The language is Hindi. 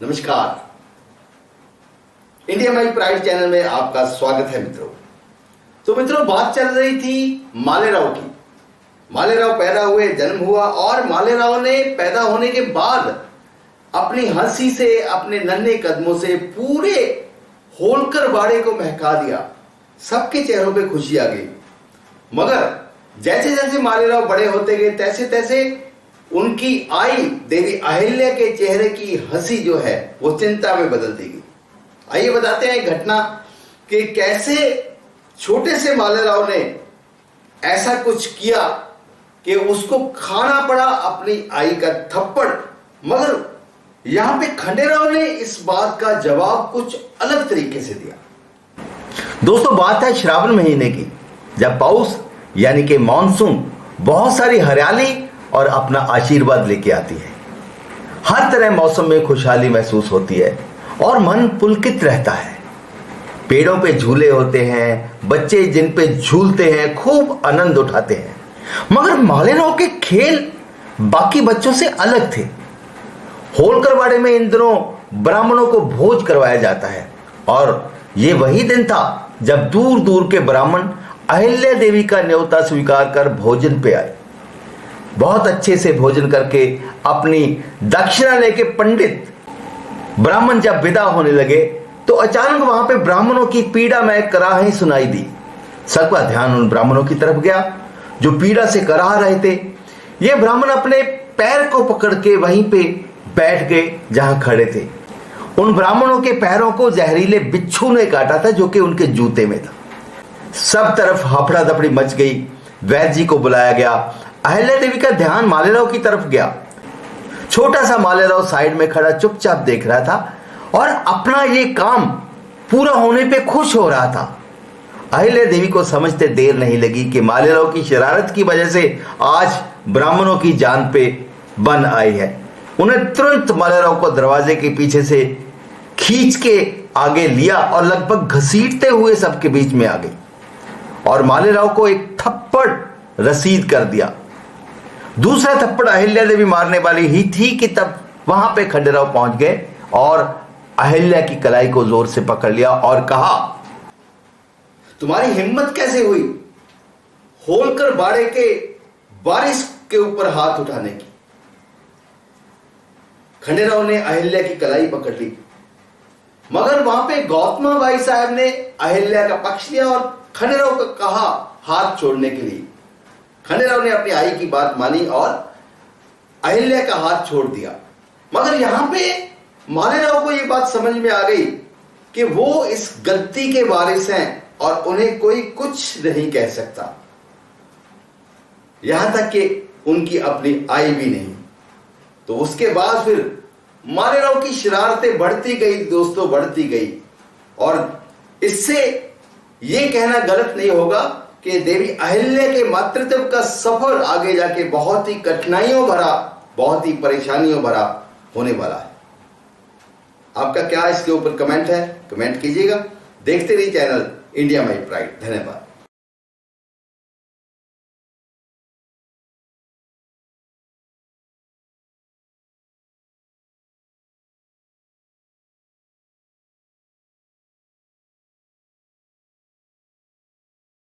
नमस्कार, इंडिया माई प्राइड चैनल में आपका स्वागत है मित्रों। तो मित्रों, बात चल रही थी मालेराव की। मालेराव पैदा हुए, जन्म हुआ और मालेराव ने पैदा होने के बाद अपनी हंसी से, अपने नन्हे कदमों से पूरे होलकर बाड़े को महका दिया। सबके चेहरों पे खुशी आ गई। मगर जैसे जैसे मालेराव बड़े होते गए तैसे तैसे उनकी आई देवी अहिल्या के चेहरे की हंसी जो है वो चिंता में बदलती गई। आइए बताते हैं घटना कि कैसे छोटे से मालेराव ने ऐसा कुछ किया कि उसको खाना पड़ा अपनी आई का थप्पड़। मगर यहां पे खंडेराव ने इस बात का जवाब कुछ अलग तरीके से दिया। दोस्तों, बात है श्रावण महीने की, जब पाउस यानी कि मॉनसून बहुत सारी हरियाली और अपना आशीर्वाद लेके आती है। हर तरह मौसम में खुशहाली महसूस होती है और मन पुलकित रहता है। पेड़ों पे झूले होते हैं, बच्चे जिन पे झूलते हैं, खूब आनंद उठाते हैं। मगर मालेराव के खेल बाकी बच्चों से अलग थे। होलकर बाड़े में इन दिनों ब्राह्मणों को भोज करवाया जाता है और ये वही दिन था जब दूर दूर के ब्राह्मण अहिल्या देवी का न्योता स्वीकार कर भोजन पे आए। बहुत अच्छे से भोजन करके अपनी दक्षिणा लेके पंडित ब्राह्मण जब विदा होने लगे तो अचानक वहां पे ब्राह्मणों की पीड़ामय कराहें सुनाई दी। सबका ध्यान उन ब्राह्मणों की तरफ गया जो पीड़ा से कराह रहे थे। ये ब्राह्मण अपने पैर को पकड़ के वहीं पे बैठ गए जहां खड़े थे। उन ब्राह्मणों के पैरों को जहरीले बिच्छू ने काटा था जो कि उनके जूते में था। सब तरफ हफड़ा दफड़ी मच गई। वैद्य जी को बुलाया गया। अहिल्या देवी का ध्यान मालेराव की तरफ गया। छोटा सा मालेराव साइड में खड़ा चुपचाप देख रहा था और अपना ये काम पूरा होने पे खुश हो रहा था। अहिल्या देवी को समझते देर नहीं लगी कि मालेराव की शरारत की वजह से आज ब्राह्मणों की जान पे बन आई है। उन्हें तुरंत मालेराव को दरवाजे के पीछे से खींच के आगे लिया और लगभग घसीटते हुए सबके बीच में आ गई और मालेराव को एक थप्पड़ रसीद कर दिया। दूसरा थप्पड़ अहिल्या देवी मारने वाली ही थी कि तब वहां पे खंडेराव पहुंच गए और अहिल्या की कलाई को जोर से पकड़ लिया और कहा, तुम्हारी हिम्मत कैसे हुई होलकर बाड़े के वारिस के ऊपर हाथ उठाने की। खंडेराव ने अहिल्या की कलाई पकड़ ली। मगर वहां पे गौतमा बाई साहब ने अहिल्या का पक्ष लिया और खंडेराव को कहा हाथ छोड़ने के लिए। खंडेराव ने अपनी आई की बात मानी और अहिल्या का हाथ छोड़ दिया। मगर यहां पे मालेराव को यह बात समझ में आ गई कि वो इस गलती के वारिस हैं और उन्हें कोई कुछ नहीं कह सकता, यहां तक कि उनकी अपनी आई भी नहीं। तो उसके बाद फिर मालेराव की शरारतें बढ़ती गई दोस्तों, बढ़ती गई। और इससे यह कहना गलत नहीं होगा कि देवी अहिल्या के मातृत्व का सफर आगे जाके बहुत ही कठिनाइयों भरा, बहुत ही परेशानियों भरा होने वाला है। आपका क्या इसके ऊपर कमेंट है? कमेंट कीजिएगा। देखते रहिए चैनल इंडिया माई प्राइड। धन्यवाद।